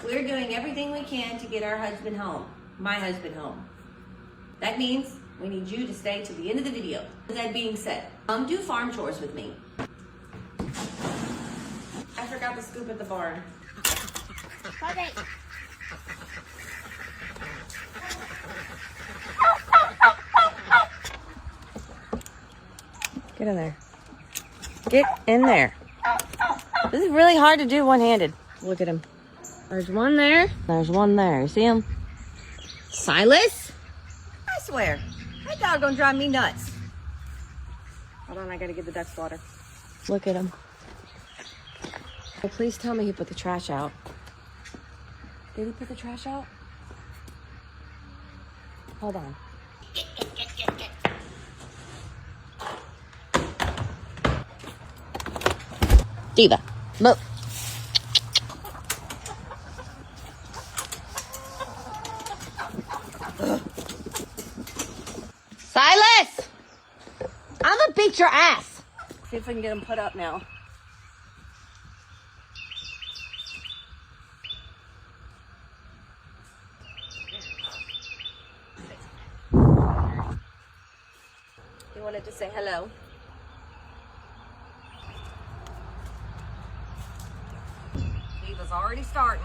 We're doing everything we can to get our husband home, my husband home. That means we need you to stay to the end of the video. That being said, come do farm chores with me. I forgot the scoop at the barn. Okay. Get in there. Get in there. This is really hard to do one-handed. Look at him. There's one there. There's one there. You see him? Silas? I swear, that dog gonna drive me nuts. Hold on, I gotta get the ducks water. Look at him. Oh, please tell me he put the trash out. Did he put the trash out? Hold on. Diva, move. Silas! I'm gonna beat your ass. See if I can get him put up now. He wanted to say hello. Diva's already starting.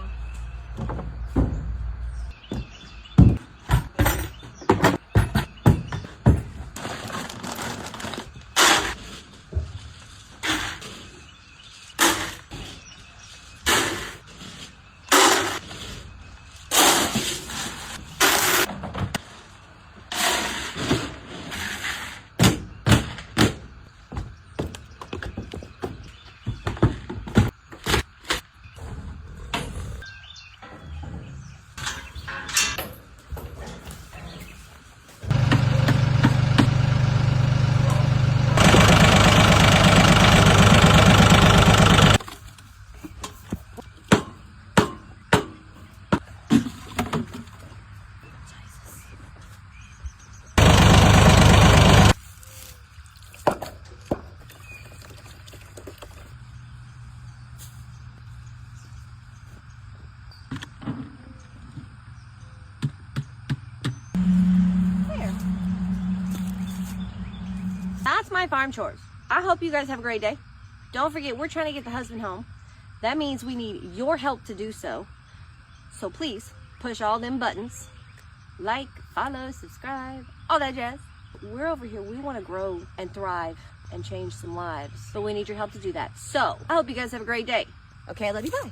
That's my farm chores. I hope you guys have a great day. Don't forget, we're trying to get the husband home. That means we need your help to do so. So please push all them buttons. Like, follow, subscribe, all that jazz. We're over here. We want to grow and thrive and change some lives. But we need your help to do that. So I hope you guys have a great day. Okay, I love you. Bye.